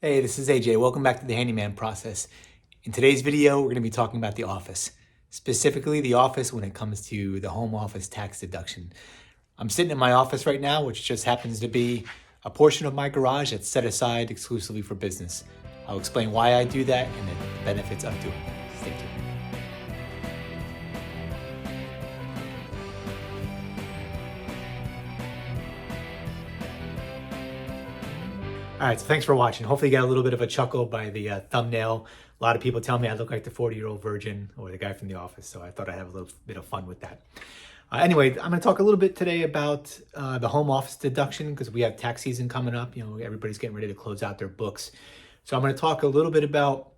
Hey, this is AJ. Welcome back to the Handyman process. In today's video, we're going to be talking about the office, specifically the office when it comes to the home office tax deduction. I'm sitting in my office right now, which just happens to be a portion of my garage that's set aside exclusively for business. I'll explain why I do that and the benefits of doing it. Stay tuned. All right, so thanks for watching. Hopefully you got a little bit of a chuckle by the thumbnail. A lot of people tell me I look like the 40-year-old virgin or the guy from The Office, so I thought I'd have a little bit of fun with that. Anyway, I'm going to talk a little bit today about the home office deduction because we have tax season coming up. You know, everybody's getting ready to close out their books. So I'm going to talk a little bit about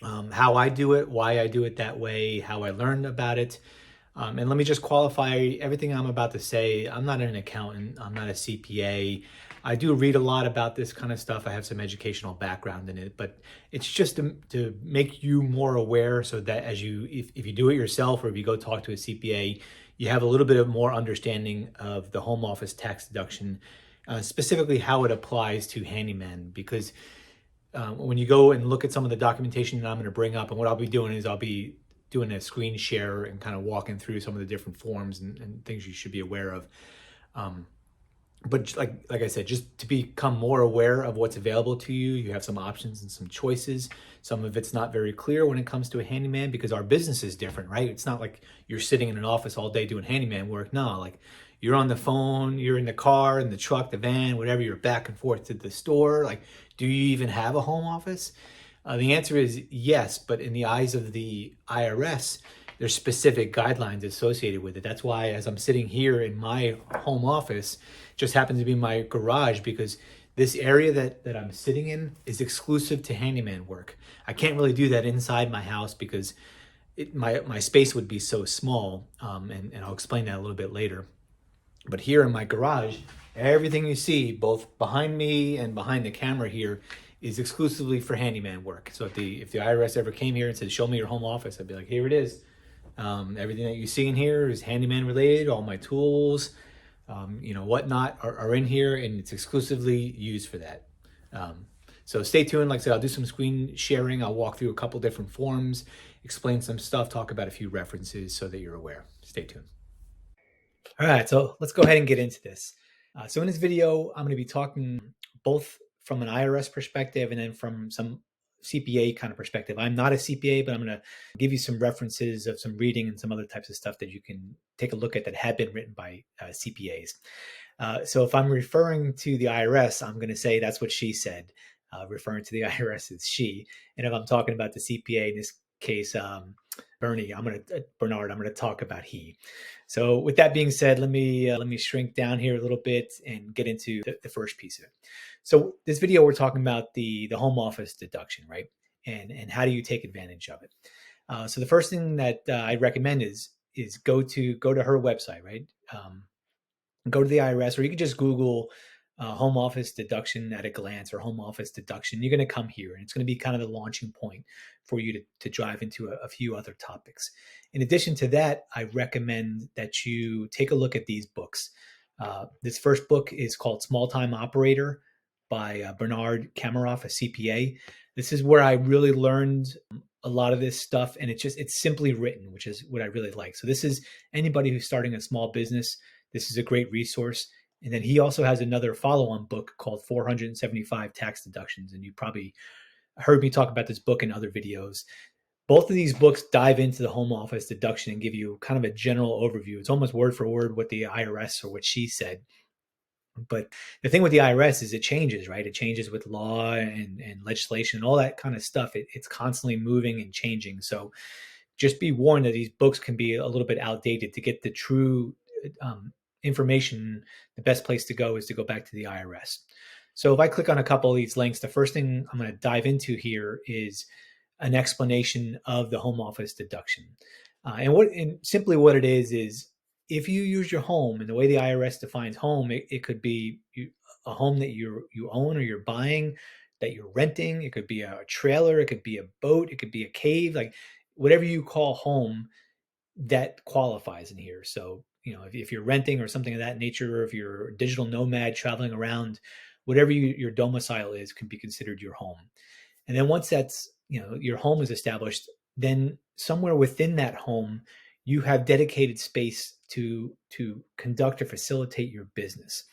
how I do it, why I do it that way, how I learned about it. And let me just qualify everything I'm about to say. I'm not an accountant. I'm not a CPA. I do read a lot about this kind of stuff. I have some educational background in it, but it's just to make you more aware so that as if you do it yourself or if you go talk to a CPA, you have a little bit of more understanding of the home office tax deduction, specifically how it applies to handyman. Because when you go and look at some of the documentation that I'm going to bring up, and what I'll be doing is I'll be doing a screen share and kind of walking through some of the different forms and things you should be aware of. But like I said, just to become more aware of what's available to you, you have some options and some choices. Some of it's not very clear when it comes to a handyman because our business is different, right? It's not like you're sitting in an office all day doing handyman work. No, like you're on the phone, you're in the car, in the truck, the van, whatever, you're back and forth to the store. Like, do you even have a home office? The answer is yes, but in the eyes of the IRS, there's specific guidelines associated with it. That's why as I'm sitting here in my home office, just happens to be my garage because this area that I'm sitting in is exclusive to handyman work. I can't really do that inside my house because my space would be so small, and I'll explain that a little bit later. But here in my garage, everything you see, both behind me and behind the camera here, is exclusively for handyman work. So if the IRS ever came here and said, "Show me your home office," I'd be like, "Here it is." Everything that you see in here is handyman related. All my tools, whatnot are in here, and it's exclusively used for that. So stay tuned. Like I said, I'll do some screen sharing. I'll walk through a couple different forms, explain some stuff, talk about a few references so that you're aware. Stay tuned. All right, so let's go ahead and get into this. So in this video, I'm going to be talking both from an IRS perspective and then from some CPA kind of perspective. I'm not a CPA, but I'm going to give you some references of some reading and some other types of stuff that you can take a look at that have been written by CPAs. So if I'm referring to the IRS, I'm going to say that's what she said. Referring to the IRS is she. And if I'm talking about the CPA, in this case, Bernard, I'm going to talk about he. So with that being said, let me shrink down here a little bit and get into the first piece of it. So this video, we're talking about the home office deduction, right? And how do you take advantage of it? So the first thing that I recommend is go to her website, right? Go to the IRS, or you can just Google home office deduction at a glance or home office deduction. You're going to come here, and it's going to be kind of the launching point for you to drive into a few other topics. In addition to that, I recommend that you take a look at these books. This first book is called Small Time Operator by Bernard Kameroff, a CPA. This is where I really learned a lot of this stuff, and it's simply written, which is what I really like. So this is anybody who's starting a small business. This is a great resource. And then he also has another follow-on book called 475 Tax Deductions. And you probably heard me talk about this book in other videos. Both of these books dive into the home office deduction and give you kind of a general overview. It's almost word for word what the IRS or what she said. But the thing with the IRS is it changes, right? It changes with law and legislation and all that kind of stuff. It's constantly moving and changing. So just be warned that these books can be a little bit outdated. To get the true information, the best place to go is to go back to the IRS. So if I click on a couple of these links, the first thing I'm going to dive into here is an explanation of the home office deduction. And simply what it is if you use your home, and the way the IRS defines home, it could be a home that you own or you're buying, that you're renting. It could be a trailer, it could be a boat, it could be a cave, like whatever you call home, that qualifies in here. So if you're renting or something of that nature, or if you're a digital nomad traveling around, whatever your domicile is can be considered your home. And then once that's, your home is established, then somewhere within that home, you have dedicated space to conduct or facilitate your business.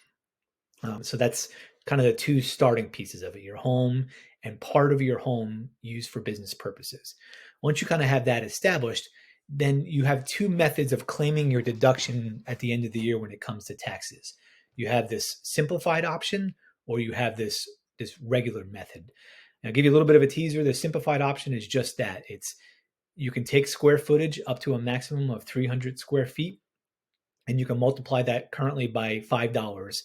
So that's kind of the two starting pieces of it, your home and part of your home used for business purposes. Once you kind of have that established, then you have two methods of claiming your deduction at the end of the year when it comes to taxes. You have this simplified option, or you have this regular method. Now, I'll give you a little bit of a teaser. The simplified option is just that. You can take square footage up to a maximum of 300 square feet, and you can multiply that currently by $5.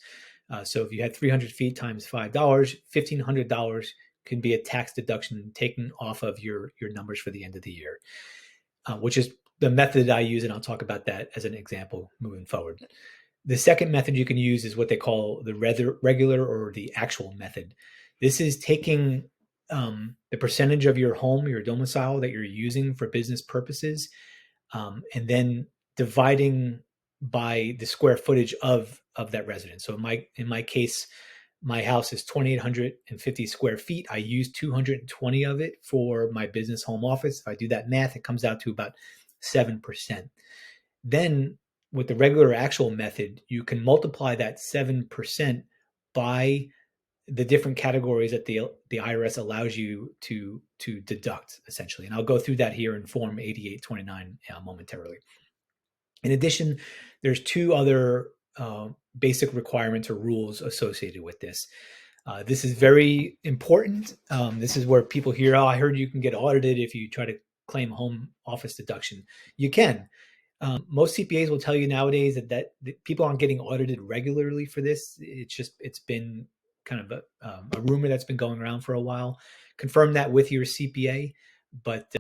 So if you had 300 feet times $5, $1,500 can be a tax deduction taken off of your numbers for the end of the year, which is the method I use, and I'll talk about that as an example moving forward. The second method you can use is what they call the regular or the actual method. This is taking the percentage of your home, your domicile that you're using for business purposes, and then dividing by the square footage of that residence. So in my case, my house is 2,850 square feet. I use 220 of it for my business home office. If I do that math, it comes out to about 7%. Then with the regular actual method, you can multiply that 7% by the different categories that the IRS allows you to deduct, essentially. And I'll go through that here in Form 8829 momentarily. In addition, there's two other basic requirements or rules associated with this. This is very important. This is where people hear, oh, I heard you can get audited if you try to claim home office deduction. You can. Most CPAs will tell you nowadays that people aren't getting audited regularly for this. It's been kind of a rumor that's been going around for a while. Confirm that with your CPA, but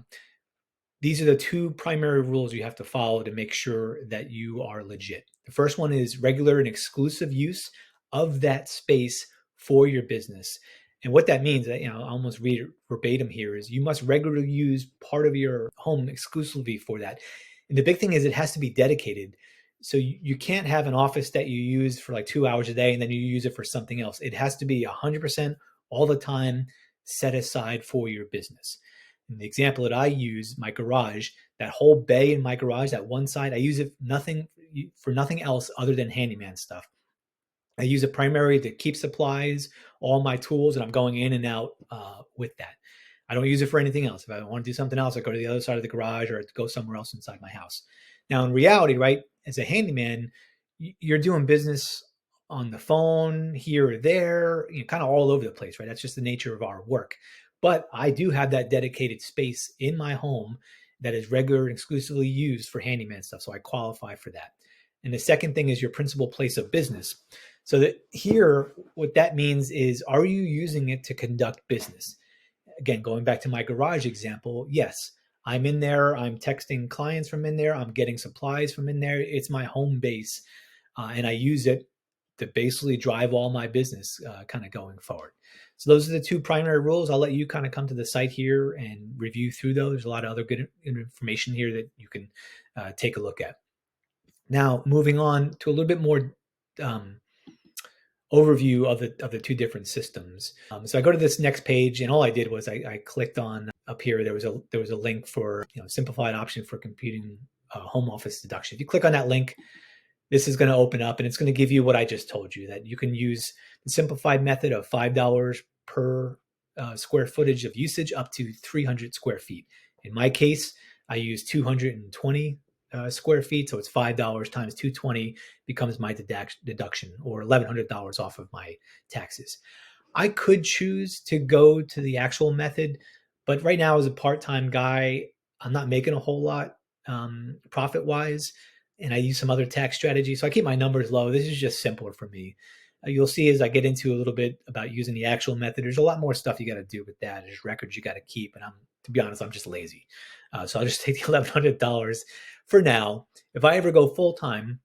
these are the two primary rules you have to follow to make sure that you are legit. The first one is regular and exclusive use of that space for your business. And what that means, I'll almost read it verbatim here, is you must regularly use part of your home exclusively for that. And the big thing is it has to be dedicated. So you can't have an office that you use for like 2 hours a day and then you use it for something else. It has to be 100% all the time set aside for your business. In the example that I use, my garage, that whole bay in my garage, that one side, I use it for nothing else other than handyman stuff. I use it primarily to keep supplies, all my tools, and I'm going in and out with that. I don't use it for anything else. If I want to do something else, I go to the other side of the garage or go somewhere else inside my house. Now, in reality, right, as a handyman, you're doing business on the phone here or there, kind of all over the place, right? That's just the nature of our work. But I do have that dedicated space in my home that is regular and exclusively used for handyman stuff. So I qualify for that. And the second thing is your principal place of business. So that here, what that means is, are you using it to conduct business? Again, going back to my garage example, yes, I'm in there. I'm texting clients from in there. I'm getting supplies from in there. It's my home base. And I use it to basically drive all my business kind of going forward. So those are the two primary rules. I'll let you kind of come to the site here and review through those. There's a lot of other good information here that you can take a look at. Now, moving on to a little bit more overview of the two different systems. So I go to this next page, and all I did was I clicked on up here. There was a link for simplified option for computing home office deduction. If you click on that link, this is going to open up, and it's going to give you what I just told you, that you can use the simplified method of $5 per square footage of usage up to 300 square feet. In my case, I use 220 square feet, so it's $5 times 220 becomes my deduction, or $1,100 off of my taxes. I could choose to go to the actual method, but right now as a part-time guy, I'm not making a whole lot profit-wise, and I use some other tax strategies, so I keep my numbers low. This is just simpler for me. You'll see as I get into a little bit about using the actual method, there's a lot more stuff you got to do with that. There's records you got to keep, and to be honest, I'm just lazy. So I'll just take the $1,100 for now. If I ever go full-time,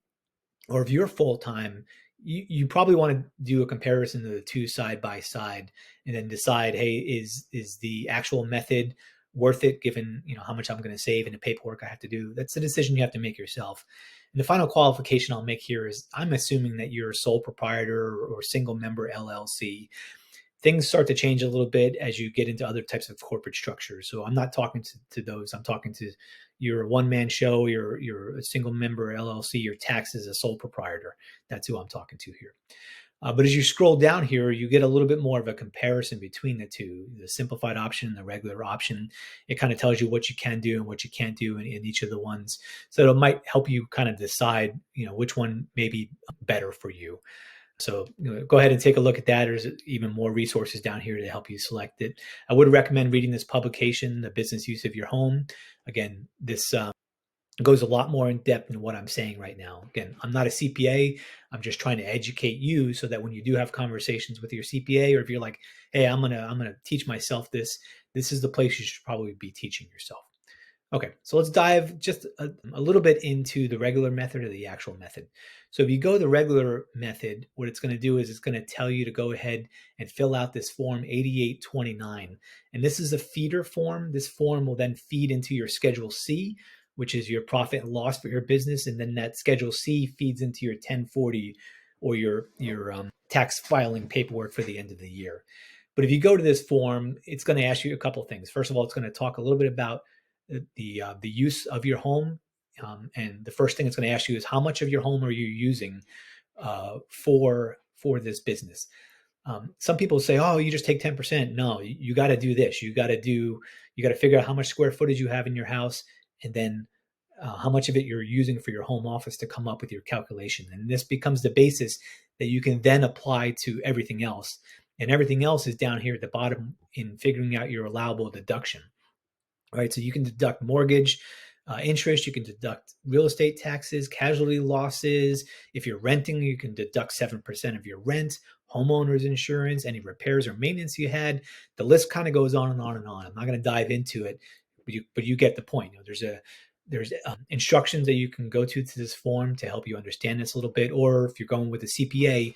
or if you're full-time, you probably want to do a comparison of the two side by side and then decide, hey, is the actual method worth it given, how much I'm going to save and the paperwork I have to do? That's a decision you have to make yourself. And the final qualification I'll make here is I'm assuming that you're a sole proprietor or single member LLC. Things start to change a little bit as you get into other types of corporate structures. So I'm not talking to those. I'm talking to your one-man show, you're a single member LLC, your tax is a sole proprietor. That's who I'm talking to here. But as you scroll down here, you get a little bit more of a comparison between the two, the simplified option and the regular option. It kind of tells you what you can do and what you can't do in each of the ones. So it might help you kind of decide, which one may be better for you. So go ahead and take a look at that. There's even more resources down here to help you select it. I would recommend reading this publication, The Business Use of Your Home. Again, this goes a lot more in depth than what I'm saying right now. Again, I'm not a CPA. I'm just trying to educate you so that when you do have conversations with your CPA, or if you're like, hey, I'm gonna teach myself this is the place you should probably be teaching yourself. Okay, so let's dive just a little bit into the regular method or the actual method. So if you go the regular method, what it's going to do is it's going to tell you to go ahead and fill out this form 8829. And this is a feeder form. This form will then feed into your Schedule C, which is your profit and loss for your business. And then that Schedule C feeds into your 1040 or your tax filing paperwork for the end of the year. But if you go to this form, it's going to ask you a couple of things. First of all, it's going to talk a little bit about the use of your home. And the first thing it's going to ask you is how much of your home are you using for this business? Some people say, oh, you just take 10%. No, you got to do this. You got to figure out how much square footage you have in your house, and then how much of it you're using for your home office to come up with your calculation. And this becomes the basis that you can then apply to everything else. And everything else is down here at the bottom in figuring out your allowable deduction. Right, so you can deduct mortgage interest, you can deduct real estate taxes, casualty losses. If you're renting, you can deduct 7% of your rent, homeowner's insurance, any repairs or maintenance you had. The list kind of goes on and on and on. I'm not going to dive into it, but you get the point. There's instructions that you can go to this form to help you understand this a little bit. Or if you're going with a CPA,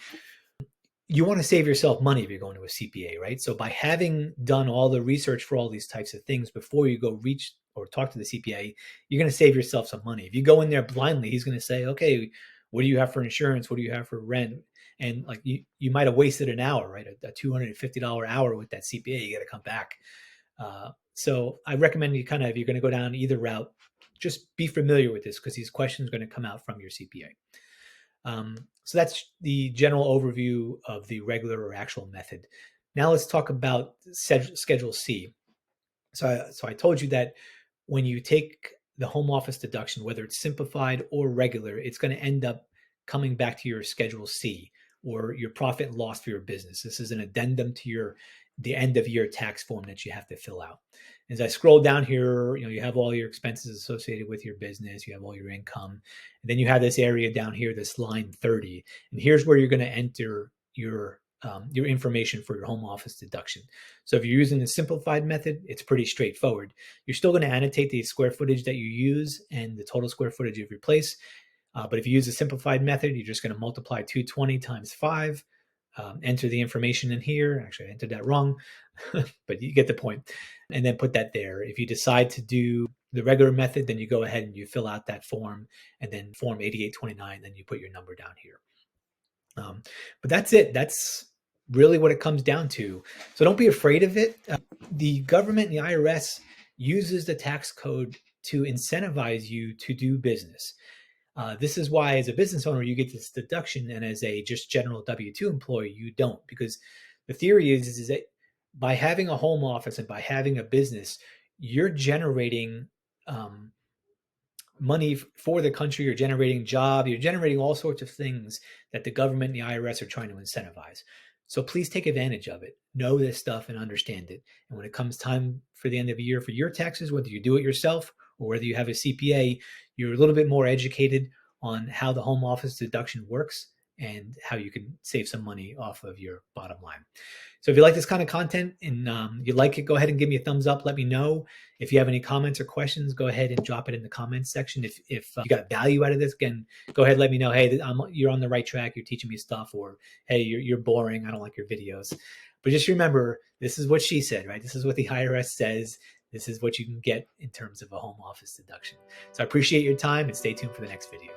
you want to save yourself money if you're going to a CPA, right? So by having done all the research for all these types of things before you go reach or talk to the CPA, you're going to save yourself some money. If you go in there blindly, he's going to say, okay, what do you have for insurance? What do you have for rent? And like you might have wasted an hour, right? A $250 hour with that CPA, you got to come back. So I recommend you if you're going to go down either route, just be familiar with this because these questions are going to come out from your CPA. So that's the general overview of the regular or actual method. Now let's talk about Schedule C. So I told you that when you take the home office deduction, whether it's simplified or regular, it's going to end up coming back to your Schedule C or your profit and loss for your business. This is an addendum to the end of year tax form that you have to fill out. As I scroll down here, you have all your expenses associated with your business, you have all your income, and then you have this area down here, this line 30, and here's where you're going to enter your information for your home office deduction. So if you're using the simplified method, it's pretty straightforward. You're still going to annotate the square footage that you use and the total square footage of your place. But if you use the simplified method, you're just going to multiply 220 times 5, enter the information in here. Actually, I entered that wrong, but you get the point. And then put that there. If you decide to do the regular method, then you go ahead and you fill out that form, and then form 8829, then you put your number down here. But that's it. That's really what it comes down to. So don't be afraid of it. The government and the IRS uses the tax code to incentivize you to do business. This is why as a business owner, you get this deduction, and as a just general W-2 employee, you don't, because the theory is that by having a home office and by having a business, you're generating money for the country, you're generating job, you're generating all sorts of things that the government and the IRS are trying to incentivize. So please take advantage of it. Know this stuff and understand it. And when it comes time for the end of the year for your taxes, whether you do it yourself or whether you have a CPA, you're a little bit more educated on how the home office deduction works and how you can save some money off of your bottom line. So if you like this kind of content and you like it, go ahead and give me a thumbs up. Let me know. If you have any comments or questions, go ahead and drop it in the comments section. If you got value out of this, again, go ahead and let me know, hey, you're on the right track. You're teaching me stuff, or hey, you're boring. I don't like your videos. But just remember, this is what she said, right? This is what the IRS says. this is what you can get in terms of a home office deduction. So I appreciate your time and stay tuned for the next video.